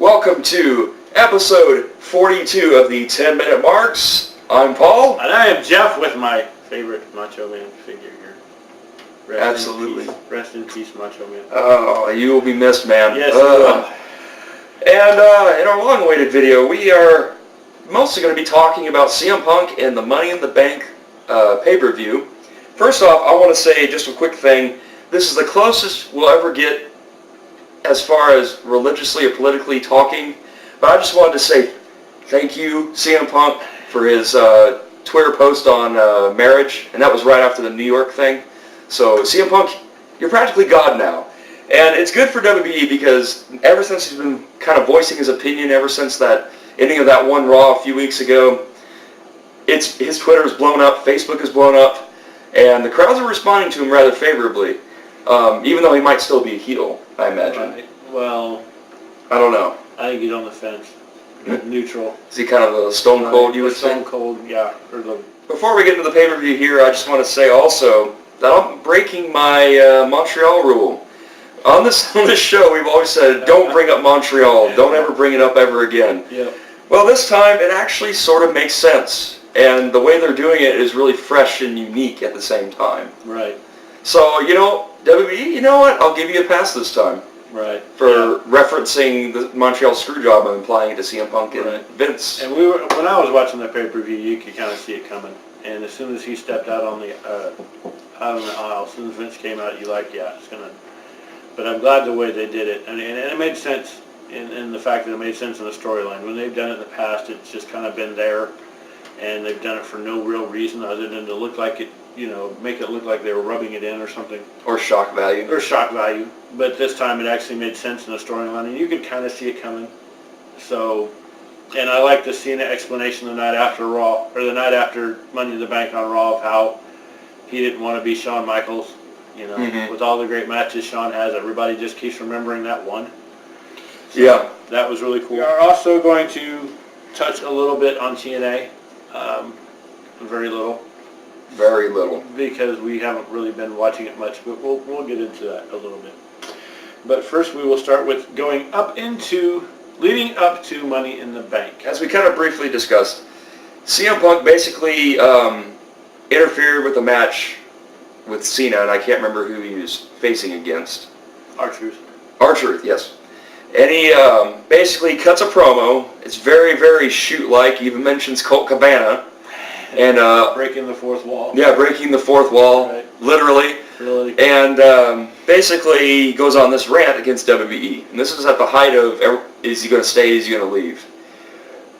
welcome to episode 42 of the 10-Minute Marks. I'm Paul. And I am Jeff with my favorite Macho Man figure here. Absolutely. Rest in peace, Macho Man. Oh, you will be missed, man. Yes, you will. And in our long-awaited video, we are mostly going to be talking about CM Punk and the Money in the Bank pay-per-view. First off, I want to say just a quick thing. This is the closest we'll ever get as far as religiously or politically talking, but I just wanted to say thank you, CM Punk, for his Twitter post on marriage, and that was right after the New York thing. So CM Punk, you're practically God now. And it's good for WWE because ever since he's been kind of voicing his opinion, ever since that ending of that one Raw a few weeks ago, his Twitter is blown up, Facebook is blown up, and the crowds are responding to him rather favorably, even though he might still be a heel, I imagine. Right. Well, I don't know. I think he's on the fence. Neutral. Is he kind of a stone cold, you would say? Stone cold, yeah. Before we get into the pay-per-view here, I just want to say also that I'm breaking my Montreal rule. On this show, we've always said, don't bring up Montreal. Don't ever bring it up ever again. Yep. Well, this time, it actually sort of makes sense. And the way they're doing it is really fresh and unique at the same time. Right. So, WWE, you know what? I'll give you a pass this time. Right. For referencing the Montreal Screwjob and applying it to CM Punk and Vince. And when I was watching the pay-per-view, you could kind of see it coming. And as soon as he stepped out on the aisle, as soon as Vince came out, you're like, yeah, it's gonna. But I'm glad the way they did it, and it made sense in the fact that it made sense in the storyline. When they've done it in the past, it's just kind of been there, and they've done it for no real reason other than to look like it, make it look like they were rubbing it in or something. Or shock value. Or shock value. But this time it actually made sense in the storyline, and you could kind of see it coming. So, and I like the Cena explanation the night after Raw, or the night after Money in the Bank on Raw, of how he didn't want to be Shawn Michaels. With all the great matches Shawn has, everybody just keeps remembering that one. So yeah. That was really cool. We are also going to touch a little bit on TNA. Very little. Very little. Because we haven't really been watching it much, but we'll get into that a little bit. But first we will start with leading up to Money in the Bank. As we kind of briefly discussed, CM Punk basically interfered with the match with Cena, and I can't remember who he was facing against. R-Truth. R-Truth, yes. And he basically cuts a promo. It's very, very shoot-like. He even mentions Colt Cabana. And breaking the fourth wall. Yeah, breaking the fourth wall, right. Literally. And basically goes on this rant against WWE. And this is at the height of, is he going to stay, is he going to leave?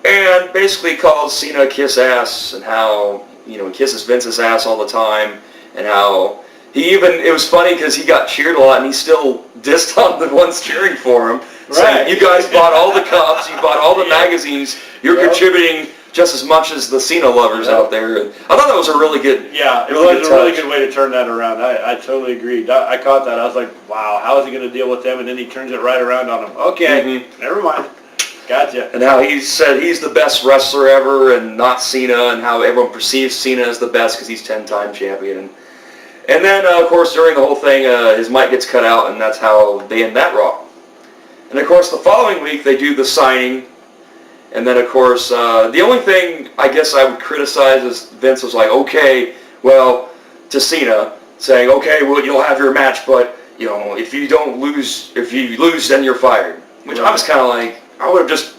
And basically calls Cena kiss ass, and how, he kisses Vince's ass all the time. And how it was funny because he got cheered a lot, and he still dissed on the ones cheering for him. Right. Saying, you guys bought all the cups, you bought all the magazines, you're contributing just as much as the Cena lovers out there. And I thought that was a really good it was a really good way to turn that around. I totally agreed. I caught that. I was like, wow, how is he going to deal with them? And then he turns it right around on them. Okay, Never mind. Gotcha. And how he said he's the best wrestler ever and not Cena, and how everyone perceives Cena as the best because he's 10-time champion. And then, of course, during the whole thing, his mic gets cut out, and that's how they end that Raw. And, of course, the following week, they do the signing. And then, of course, the only thing I guess I would criticize is Vince was like, okay, well, to Cena, saying, okay, well, you'll have your match, but, if you lose, then you're fired. Which I was kind of like, I would have just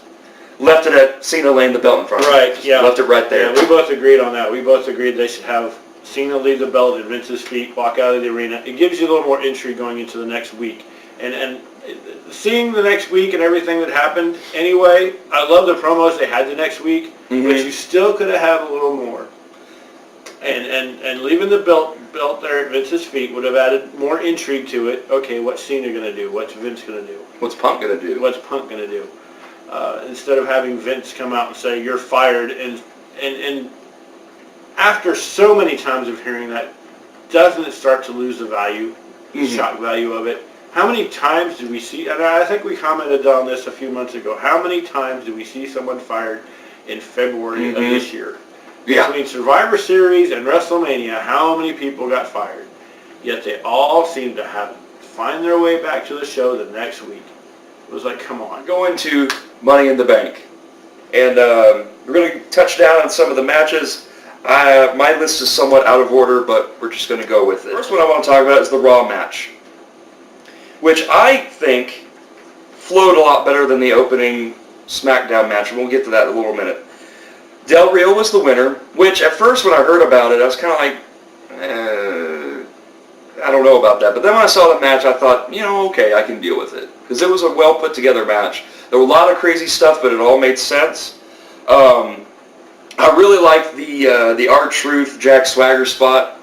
left it at Cena laying the belt in front of him. Right, yeah. Left it right there. Yeah, we both agreed on that. We both agreed they should have Cena leave the belt at Vince's feet, walk out of the arena. It gives you a little more intrigue going into the next week. And seeing the next week and everything that happened anyway, I love the promos they had the next week, but you still could have had a little more. And leaving the belt there at Vince's feet would have added more intrigue to it. Okay, what's Cena going to do? What's Vince going to do? What's Punk going to do? What's Punk going to do? Instead of having Vince come out and say, you're fired, and after so many times of hearing that, doesn't it start to lose the value, shock value of it? How many times do we see, and I think we commented on this a few months ago, how many times do we see someone fired in February of this year? Yeah. Between Survivor Series and WrestleMania, how many people got fired? Yet they all seem to find their way back to the show the next week. It was like, come on. Go into Money in the Bank. And we're going to touch down on some of the matches. My list is somewhat out of order, but we're just going to go with it. First one I want to talk about is the Raw match, which I think flowed a lot better than the opening SmackDown match, and we'll get to that in a little minute. Del Rio was the winner, which at first when I heard about it, I was kind of like, I don't know about that. But then when I saw the match, I thought, okay, I can deal with it. Because it was a well put together match. There were a lot of crazy stuff, but it all made sense. I really liked the R-Truth Jack Swagger spot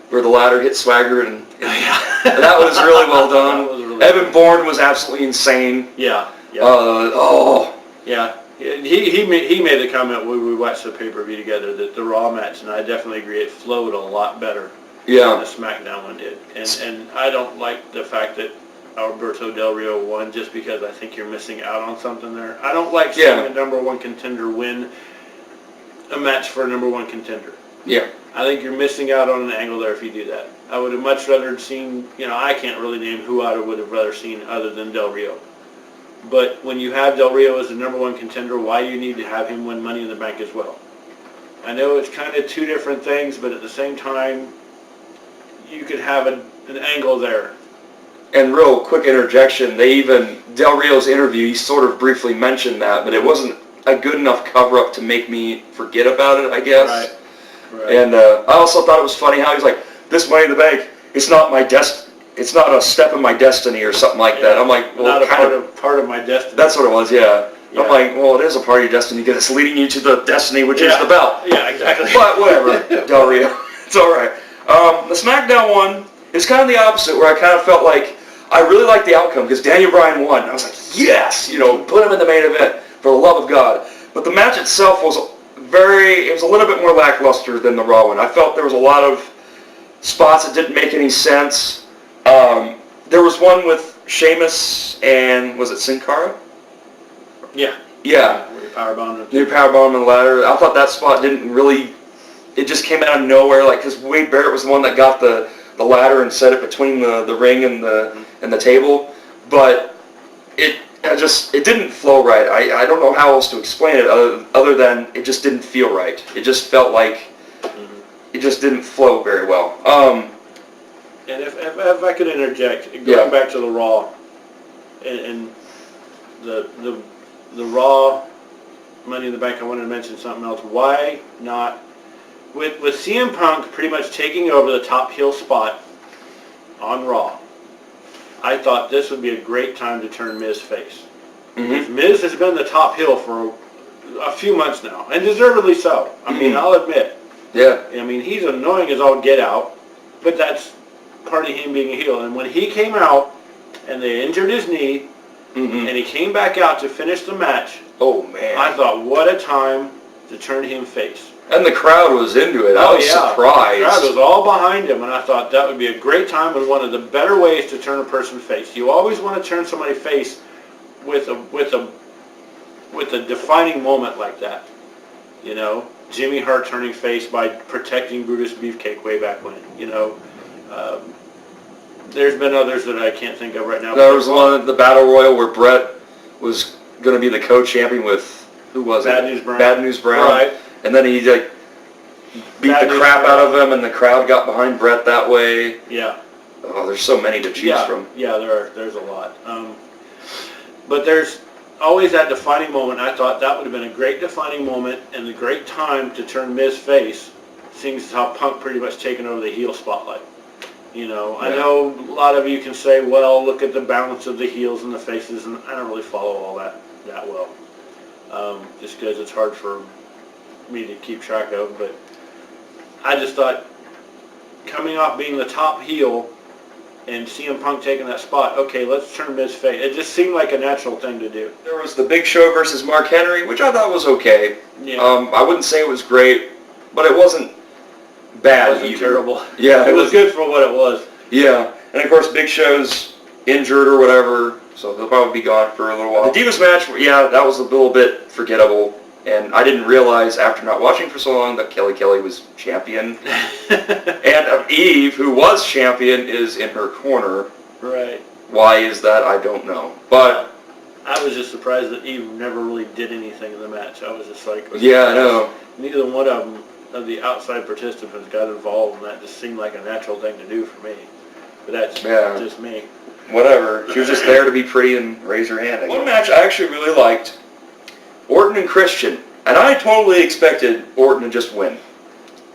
where the ladder hit Swagger, and that was really well done. Evan Bourne was absolutely insane. Yeah. Yeah. He made the comment when we watched the pay-per-view together that the Raw match, and I definitely agree, it flowed a lot better than the SmackDown one did. And I don't like the fact that Alberto Del Rio won just because I think you're missing out on something there. I don't like seeing a number one contender win a match for a number one contender. Yeah. I think you're missing out on an angle there if you do that. I would have much rather seen, I can't really name who I would have rather seen other than Del Rio. But when you have Del Rio as the number one contender, why do you need to have him win Money in the Bank as well? I know it's kind of two different things, but at the same time, you could have an angle there. And real quick interjection, Del Rio's interview, he sort of briefly mentioned that, but it wasn't a good enough cover-up to make me forget about it, I guess. Right. And I also thought it was funny how he's like, this Money in the Bank, it's not a step in my destiny or something like that. I'm like, well, not part of my destiny. That's what it was, yeah. I'm like, well, it is a part of your destiny because it's leading you to the destiny, which is the belt. Yeah, exactly. But whatever, Del Rio, it's all right. The SmackDown one is kind of the opposite, where I kind of felt like I really liked the outcome because Daniel Bryan won. I was like, yes, put him in the main event for the love of God. But the match itself was it was a little bit more lackluster than the Raw one. I felt there was a lot of spots that didn't make any sense. There was one with Sheamus and, was it Sin Cara? Yeah. Yeah. Where you powerbombed him. They powerbombed him on the ladder. I thought that spot didn't really, it just came out of nowhere, because Wade Barrett was the one that got the ladder and set it between the ring and the table. But it didn't flow right. I don't know how else to explain it other than it just didn't feel right. It just felt like it just didn't flow very well. And if I could interject, going back to the Raw, and the Raw Money in the Bank, I wanted to mention something else. Why not, with CM Punk pretty much taking over the top heel spot on Raw, I thought this would be a great time to turn Miz face. Mm-hmm. Miz has been the top heel for a few months now, and deservedly so. I mean, I'll admit. Yeah. I mean, he's annoying as all get out, but that's part of him being a heel. And when he came out and they injured his knee, and he came back out to finish the match, oh man, I thought, what a time to turn him face. And the crowd was into it. I was surprised. The crowd was all behind him, and I thought that would be a great time and one of the better ways to turn a person face. You always want to turn somebody face with a defining moment like that. Jimmy Hart turning face by protecting Brutus Beefcake way back when. There's been others that I can't think of right now. There was one, the Battle Royal, where Brett was going to be the co-champion with, who was Bad it? News Brown. Bad News Brown. Right. And then he beat the crap out of him, and the crowd got behind Brett that way. Yeah. Oh, there's so many to choose from. Yeah, there's a lot. But there's always that defining moment. I thought that would have been a great defining moment and a great time to turn Miz face, seeing as how Punk pretty much taken over the heel spotlight. I know a lot of you can say, well, look at the balance of the heels and the faces, and I don't really follow all that well, just because it's hard for me to keep track of. But I just thought, coming off being the top heel and CM Punk taking that spot, okay, let's turn Miz face. It just seemed like a natural thing to do. There was the Big Show versus Mark Henry, which I thought was okay. Yeah. I wouldn't say it was great, but it wasn't bad. It wasn't terrible. Yeah, it was good for what it was. Yeah, and of course Big Show's injured or whatever, so he'll probably be gone for a little while. The Divas match, yeah, that was a little bit forgettable, and I didn't realize after not watching for so long that Kelly Kelly was champion. And Eve, who was champion, is in her corner. Right. Why is that? I don't know. But I was just surprised that Eve never really did anything in the match. I was just like, Yeah, I know. neither one of them, of the outside participants, got involved, and that just seemed like a natural thing to do for me. But that's just me. Whatever. She was just there to be pretty and raise her hand. One match I actually really liked, Orton and Christian. And I totally expected Orton to just win.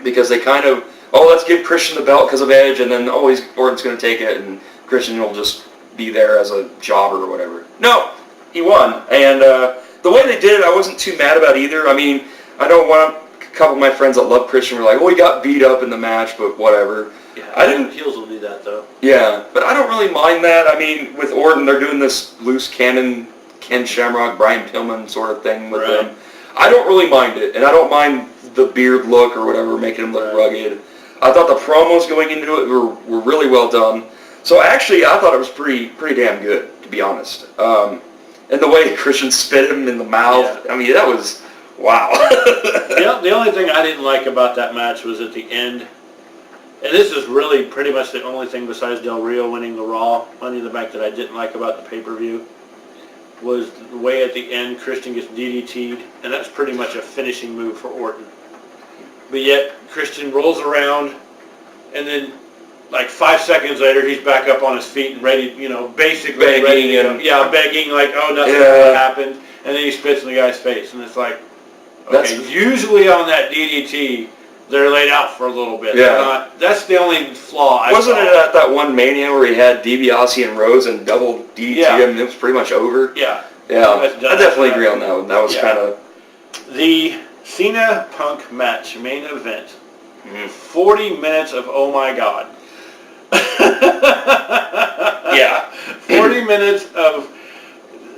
Because they kind of, let's give Christian the belt because of Edge, and then always Orton's going to take it, and Christian will just be there as a jobber or whatever. No, he won. And the way they did it, I wasn't too mad about either. I mean, I know a couple of my friends that love Christian were like, he got beat up in the match, but whatever. Yeah, I didn't. Heels will do that though. Yeah, but I don't really mind that. I mean, with Orton, they're doing this loose cannon, Ken Shamrock, Brian Pillman sort of thing with them. I don't really mind it, and I don't mind the beard look or whatever, making him look rugged. I thought the promos going into it were really well done. So actually, I thought it was pretty damn good, to be honest. And the way Christian spit him in the mouth, I mean, that was, wow. The only thing I didn't like about that match was at the end, and this is really pretty much the only thing besides Del Rio winning the Raw Money in the Bank that I didn't like about the pay-per-view, was the way at the end Christian gets DDT'd, and that's pretty much a finishing move for Orton. But yet, Christian rolls around, and then like 5 seconds later, he's back up on his feet and ready, basically begging ready to go. Yeah, begging like, nothing ever happened. And then he spits in the guy's face, and it's like, okay, usually on that DDT, they're laid out for a little bit. Yeah. That's the only flaw I Wasn't saw. it at that one Mania where he had DiBiase and Rose and double DDT him and it was pretty much over? Yeah. Yeah, I definitely agree on that one. That was kind of... The Cena Punk match, main event, 40 minutes of oh my god. 40 minutes of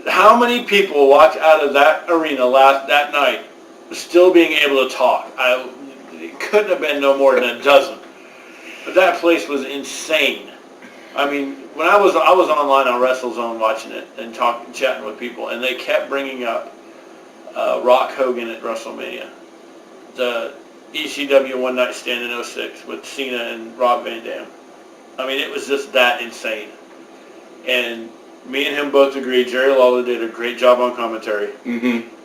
how many people walked out of that arena that night still being able to talk. It couldn't have been no more than a dozen. But that place was insane. I mean, when I was online on WrestleZone watching it and chatting with people, and they kept bringing up Rock Hogan at WrestleMania, the ECW One Night Stand in 06 with Cena and Rob Van Dam. I mean, it was just that insane. And me and him both agree, Jerry Lawler did a great job on commentary.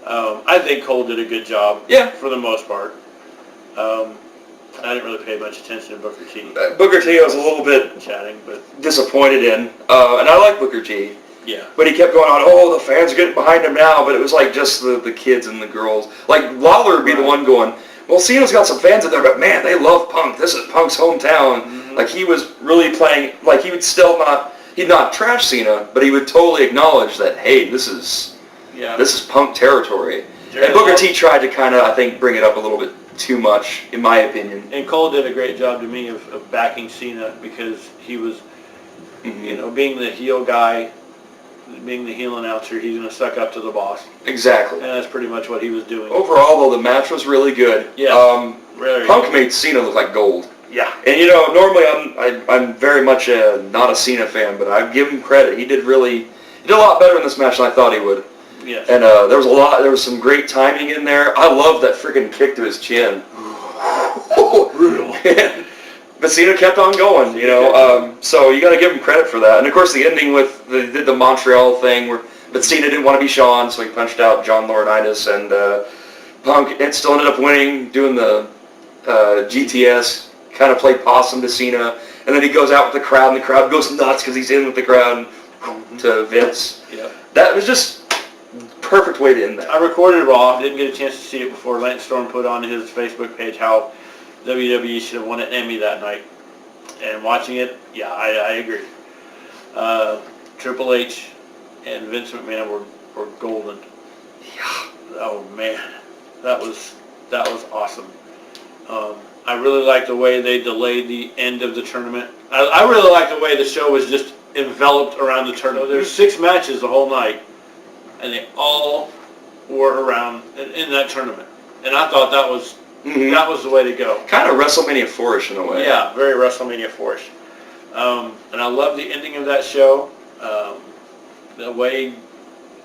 I think Cole did a good job for the most part. I didn't really pay much attention to Booker T. Booker T I was a little bit disappointed in, and I like Booker T. Yeah. But he kept going on, the fans are getting behind him now, but it was like just the kids and the girls. Like, Lawler would be the one going, well, Cena's got some fans in there, but man, they love Punk. This is Punk's hometown. Like, he was really playing, like, he would still he'd not trash Cena, but he would totally acknowledge that, hey, this is Punk territory. And Booker T tried to kind of, I think, bring it up a little bit too much, in my opinion. And Cole did a great job to me of backing Cena because he was, being the heel guy, being the heel announcer, he's going to suck up to the boss. Exactly. And that's pretty much what he was doing. Overall, though, the match was really good. Yeah. Punk made Cena look like gold. Yeah. And normally I'm very much not a Cena fan, but I give him credit. He did a lot better in this match than I thought he would. Yes. And there was some great timing in there. I love that freaking kick to his chin. Brutal. But Cena kept on going, so you got to give him credit for that. And of course the ending they did the Montreal thing but Cena didn't want to be Shawn, so he punched out John Laurinaitis, and Punk still ended up winning, doing the GTS, kind of played possum to Cena, and then he goes out with the crowd, and the crowd goes nuts because he's in with the crowd, to Vince. Yeah. That was just perfect way to end that. I recorded Raw, didn't get a chance to see it before Lance Storm put on his Facebook page how WWE should have won an Emmy that night. And watching it, I agree. Triple H and Vince McMahon were golden. Yeah. Oh man, that was awesome. I really like the way they delayed the end of the tournament. I really like the way the show was just enveloped around the tournament. There's 6 matches the whole night, and they all were around in that tournament. And I thought that was the way to go. Kind of WrestleMania 4-ish in a way. Yeah, very WrestleMania 4-ish. And I love the ending of that show. The way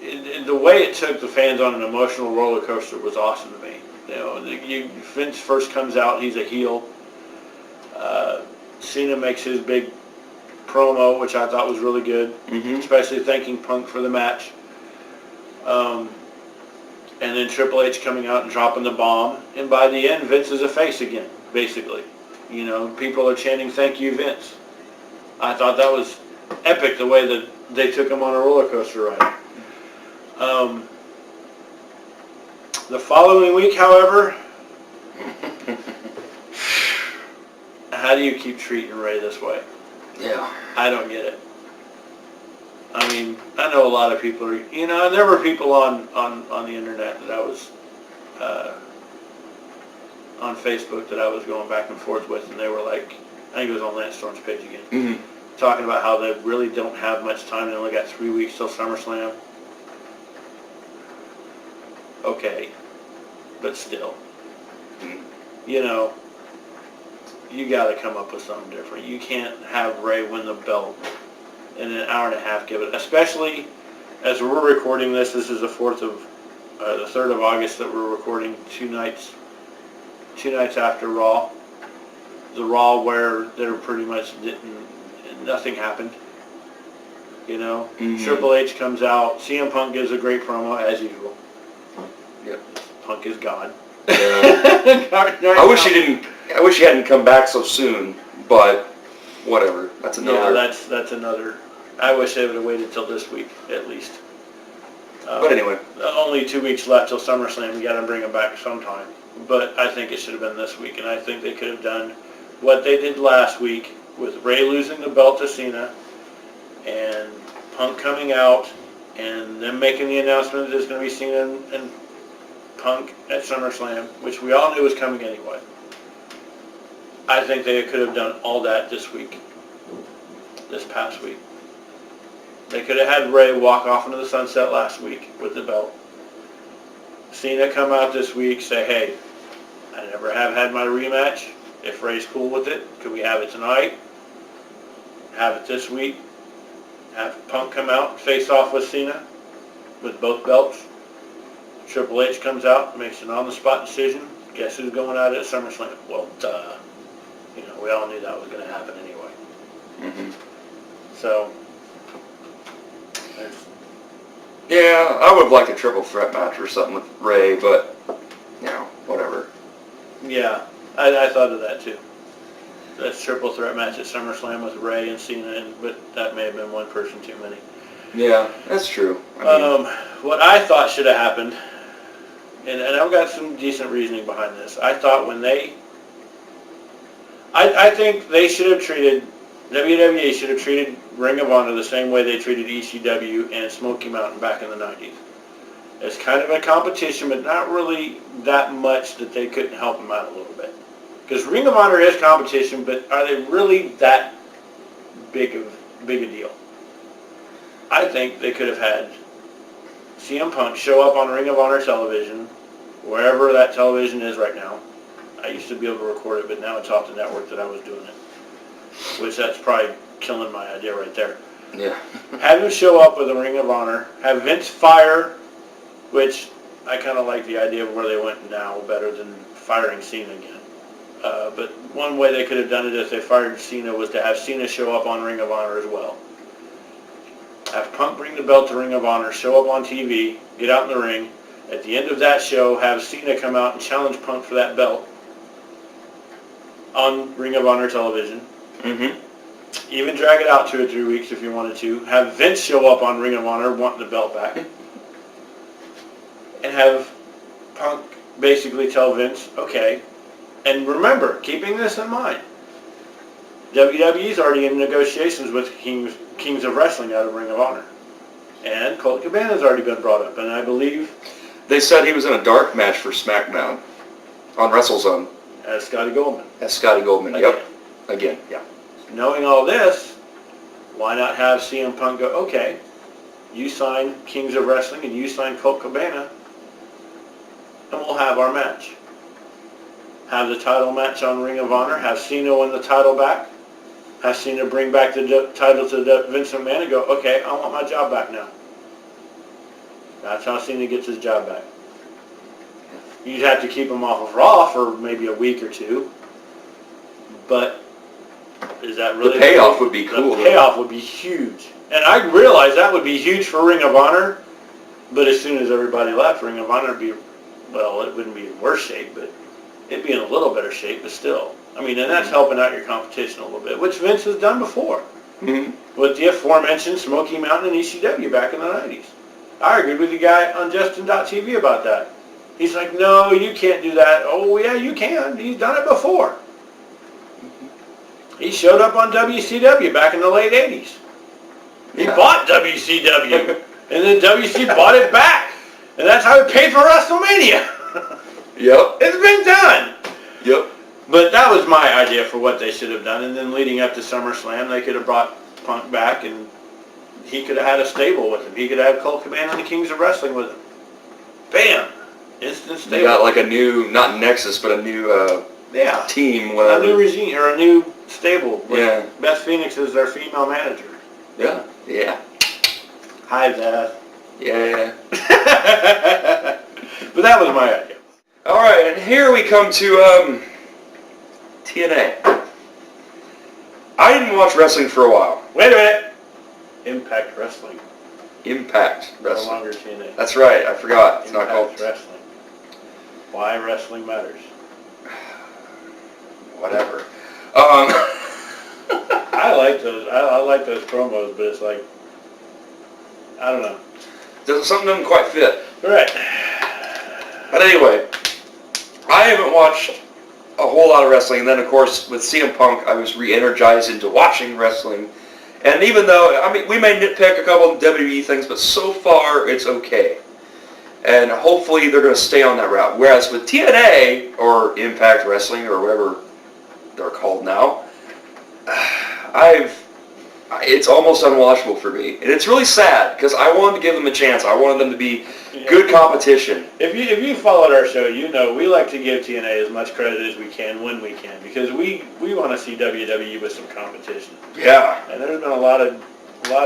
it took the fans on an emotional roller coaster was awesome to me. Vince first comes out, he's a heel. Cena makes his big promo, which I thought was really good, especially thanking Punk for the match. And then Triple H coming out and dropping the bomb. And by the end, Vince is a face again, basically. You know, people are chanting, "Thank you, Vince." I thought that was epic, the way that they took him on a roller coaster ride. The following week, however, how do you keep treating Ray this way? Yeah. I don't get it. I mean, I know a lot of people are, you know, and there were people on the internet that I was, on Facebook that I was going back and forth with, and they were like, I think it was on Lance Storm's page again, talking about how they really don't have much time. They only got 3 weeks till SummerSlam. Okay, but still, you know, you got to come up with something different. You can't have Ray win the belt in an hour and a half, give it, especially as we're recording this. This is the 3rd of August that we're recording, two nights after Raw. The Raw where there pretty much nothing happened. You know, Triple H comes out, CM Punk gives a great promo as usual. Yep. Punk is God. Yeah. I wish he hadn't come back so soon, but whatever. That's another. Yeah, that's another. I wish they would have waited till this week at least. But anyway, only 2 weeks left till SummerSlam. You got to bring him back sometime. But I think it should have been this week, and I think they could have done what they did last week with Ray losing the belt to Cena, and Punk coming out, and them making the announcement that there's going to be Cena and Punk at SummerSlam, which we all knew was coming anyway. I think they could have done all that this week, this past week. They could have had Ray walk off into the sunset last week with the belt. Cena come out this week, say, hey, I never have had my rematch. If Ray's cool with it, could we have it tonight? Have it this week. Have Punk come out, face off with Cena with both belts. Triple H comes out, makes an on-the-spot decision. Guess who's going out at SummerSlam? Well, duh. You know, we all knew that was going to happen anyway. So, yeah, I would have liked a triple threat match or something with Ray, but, you know, whatever. yeah, I thought of that too. That's triple threat match at SummerSlam with Ray and Cena, but that may have been one person too many. Yeah, that's true. I mean, What I thought should have happened, and I've got some decent reasoning behind this. I thought when I think they should have treated, WWE should have treated Ring of Honor the same way they treated ECW and Smoky Mountain back in the 90s. It's kind of a competition, but not really that much that they couldn't help them out a little bit. Because Ring of Honor is competition, but are they really that big a deal? I think they could have had CM Punk show up on Ring of Honor television, wherever that television is right now. I used to be able to record it, but now it's off the network that I was doing it. Which that's probably killing my idea right there. yeah. Have him show up with a Ring of Honor. Have Vince fire, which I kind of like the idea of where they went now better than firing Cena again. But one way they could have done it if they fired Cena was to have Cena show up on Ring of Honor as well. Have Punk bring the belt to Ring of Honor, show up on TV, get out in the ring. At the end of that show, have Cena come out and challenge Punk for that belt on Ring of Honor television. Even drag it out 2 or 3 weeks if you wanted to. Have Vince show up on Ring of Honor wanting the belt back. And have Punk basically tell Vince, okay. And remember, keeping this in mind, WWE's already in negotiations with Kings of Wrestling out of Ring of Honor. And Colt Cabana's already been brought up. And I believe They said he was in a dark match for SmackDown on WrestleZone. as Scotty Goldman. As Scotty Goldman. Again. Yep. Again, yeah. Knowing all this, why not have CM Punk go, okay, you sign Kings of Wrestling and you sign Colt Cabana, and we'll have our match. Have the title match on Ring of Honor, have Cena win the title back, have Cena bring back the title to Vince McMahon and go, okay, I want my job back now. That's how Cena gets his job back. You'd have to keep him off of Raw for maybe a week or two, but is that really... The payoff would be cool. The payoff would be huge. And I realize that would be huge for Ring of Honor, But as soon as everybody left, Ring of Honor would be, well, it wouldn't be in worse shape, but it'd be in a little better shape, but still. I mean, and that's helping out your competition a little bit, which Vince has done before. Mm-hmm. With the aforementioned Smoky Mountain and ECW back in the 90s. I argued with the guy on Justin.tv about that. He's like, no, you can't do that. Oh, yeah, you can. He's done it before. He showed up on WCW back in the late 80s. He bought WCW, and then WC bought it back. And that's how he paid for WrestleMania. Yep. It's been done. Yep. But that was my idea for what they should have done. And then leading up to SummerSlam, they could have brought Punk back, and he could have had a stable with him. He could have Colt Cabana and the Kings of Wrestling with him. Bam! Instant stable. You got like a new, not Nexus, but a new team. Whatever. A new regime, or a new stable. With Beth Phoenix is their female manager. Yeah. Yeah. Hi, Beth. Yeah. But that was my idea. All right, and here we come to TNA. I didn't watch wrestling for a while. Wait a minute. Impact Wrestling. Impact No Wrestling. longer TNA. That's right. I forgot. It's not Impact called Wrestling. Why wrestling matters. whatever. I like those. I like those promos, but it's like, I don't know. Something doesn't quite fit. Right. But anyway, I haven't watched a whole lot of wrestling, and then of course with CM Punk I was re-energized into watching wrestling. And even though, I mean, we may nitpick a couple of WWE things, but so far it's okay. And hopefully they're going to stay on that route. Whereas with TNA, or Impact Wrestling, or whatever they're called now, it's almost unwatchable for me. And it's really sad, because I wanted to give them a chance. I wanted them to be good competition. If you followed our show, you know we like to give TNA as much credit as we can when we can, because we want to see WWE with some competition. Yeah. And there's been a lot of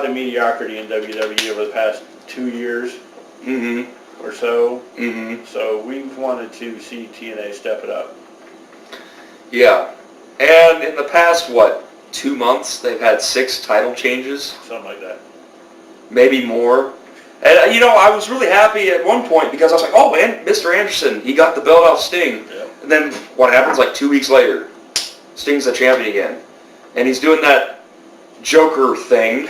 mediocrity in WWE over the past 2 years or so. So we've wanted to see TNA step it up. Yeah. And in the past, 2 months, they've had 6 title changes. Something like that. Maybe more. And, I was really happy at one point because I was like, oh, man, Mr. Anderson, he got the belt off Sting. Yep. And then what happens, 2 weeks later? Sting's the champion again. And he's doing that Joker thing.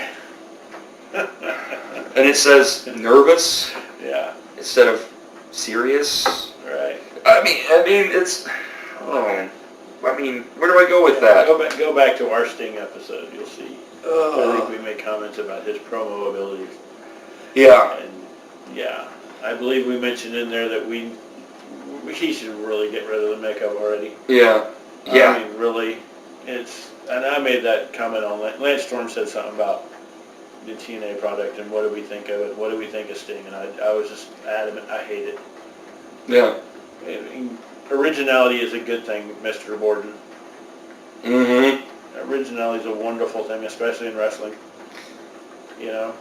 And it says nervous. Yeah. Instead of serious. Right. I mean, it's... Oh, I mean, where do I go with that? Go back to our Sting episode. You'll see. I think we made comments about his promo abilities. Yeah. And yeah, I believe we mentioned in there that he should really get rid of the makeup already. Yeah. Yeah. I mean, really, and I made that comment on Lance Storm said something about the TNA product and what do we think of it? What do we think of Sting? And I was just adamant. I hate it. Yeah. I mean, originality is a good thing, Mr. Borden. Originality is a wonderful thing, especially in wrestling.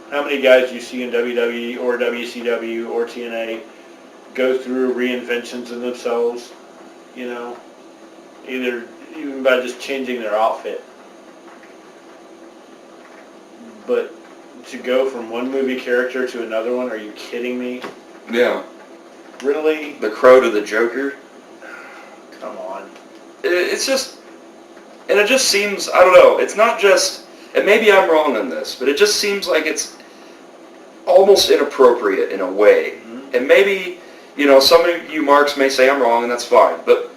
How many guys do you see in WWE or WCW or TNA go through reinventions in themselves? Either even by just changing their outfit. But to go from one movie character to another one, are you kidding me? Yeah. Really? The Crow to the Joker? Come on. It's just... And it just seems... I don't know. It's not just... And maybe I'm wrong on this, but it just seems like it's almost inappropriate in a way. And maybe, some of you marks may say I'm wrong, and that's fine. But,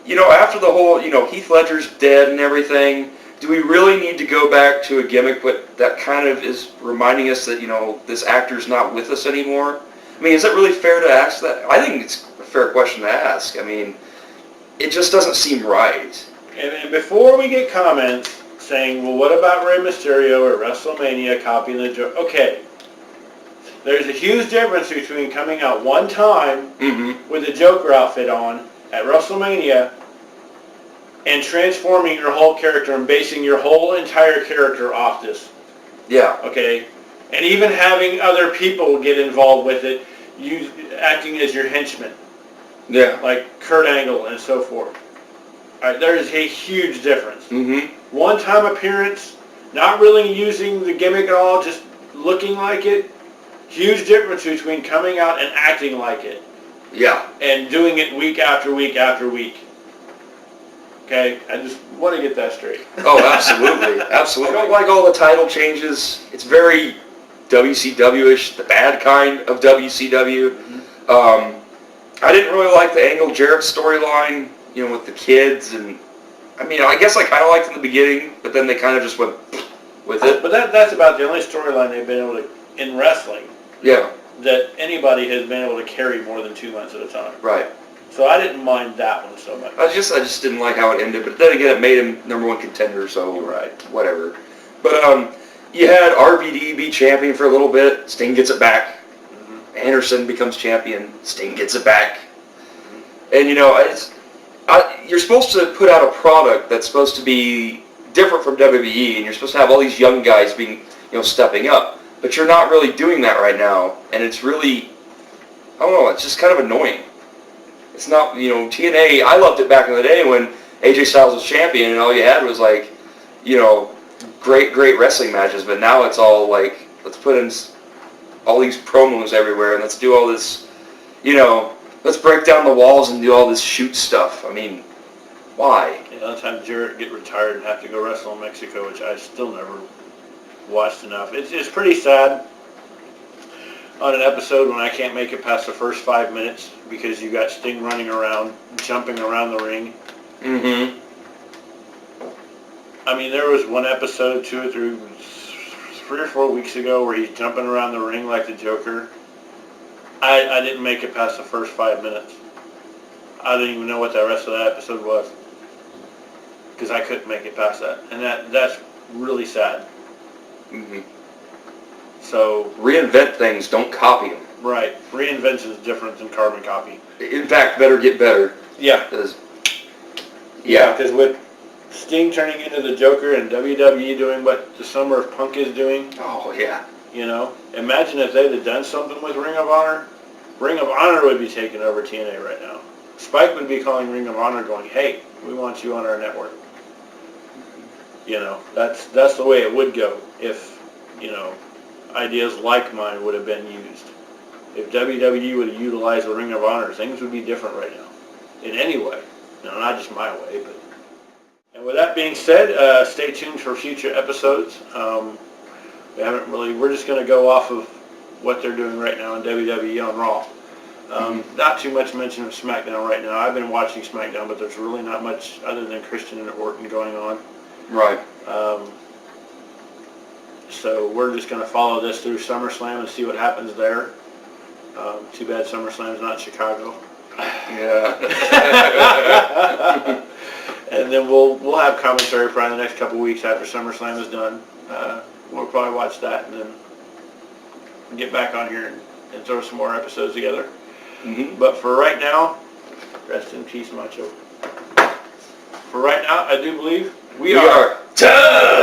after the whole, Heath Ledger's dead and everything, do we really need to go back to a gimmick that kind of is reminding us that, this actor's not with us anymore? I mean, is it really fair to ask that? I think it's a fair question to ask. I mean, it just doesn't seem right. And before we get comments saying, well, what about Rey Mysterio at WrestleMania copying the Joker? Okay, there's a huge difference between coming out one time with a Joker outfit on at WrestleMania and transforming your whole character and basing your whole entire character off this. Yeah. Okay? And even having other people get involved with it, you acting as your henchman. Yeah. Like Kurt Angle and so forth. All right, there is a huge difference. One-time appearance, not really using the gimmick at all, just looking like it, Huge difference between coming out and acting like it Yeah. and doing it week after week after week. Okay? I just want to get that straight. Oh, absolutely. Absolutely. I don't like all the title changes. It's very WCW-ish, the bad kind of WCW. I didn't really like the Angle Jarrett storyline, with the kids, and I mean, I guess I kind of liked it in the beginning, but then they kind of just went with it. But that's about the only storyline they've been able to, in wrestling, Yeah. that anybody has been able to carry more than 2 months at a time. Right. So I didn't mind that one so much. I just didn't like how it ended, but then again, it made him number one contender, so Right. whatever. But you had RVD be champion for a little bit. Sting gets it back. Anderson becomes champion. Sting gets it back. And you're supposed to put out a product that's supposed to be different from WWE, and you're supposed to have all these young guys being, stepping up. But you're not really doing that right now, and it's really, I don't know, it's just kind of annoying. It's not, TNA, I loved it back in the day when AJ Styles was champion, and all you had was like, great wrestling matches, but now it's all like, let's put in all these promos everywhere, and let's do all this, let's break down the walls and do all this shoot stuff. I mean, why? Let's have Jarrett get retired and have to go wrestle in Mexico, which I still never watched enough. It's pretty sad on an episode when I can't make it past the first 5 minutes because you got Sting running around, jumping around the ring. Mm-hmm. I mean, there was one episode 3 or 4 weeks ago where he's jumping around the ring like the Joker. I didn't make it past the first 5 minutes. I didn't even know what the rest of that episode was because I couldn't make it past that, and that's really sad. Mm-hmm. So Reinvent things, don't copy them. right, reinvention is different than carbon copy. In fact, better get better. Yeah, 'Cause- because with Sting turning into the Joker and WWE doing what the Summer of Punk is doing, Oh, yeah. imagine if they'd have done something with Ring of Honor. Ring of Honor would be taking over TNA right now. Spike would be calling Ring of Honor going, hey, we want you on our network. That's the way it would go if, ideas like mine would have been used. If WWE would have utilized the Ring of Honor, things would be different right now. In any way. Not just my way, but... And with that being said, stay tuned for future episodes. We're just going to go off of what they're doing right now in WWE on Raw. Not too much mention of SmackDown right now. I've been watching SmackDown, but there's really not much other than Christian and Orton going on. Right. So we're just going to follow this through SummerSlam and see what happens there. Too bad SummerSlam's not in Chicago. Yeah. And then we'll have commentary probably the next couple weeks after SummerSlam is done. We'll probably watch that and then get back on here and throw some more episodes together. Mm-hmm. But for right now, rest in peace, Macho. For right now, I do believe we are done!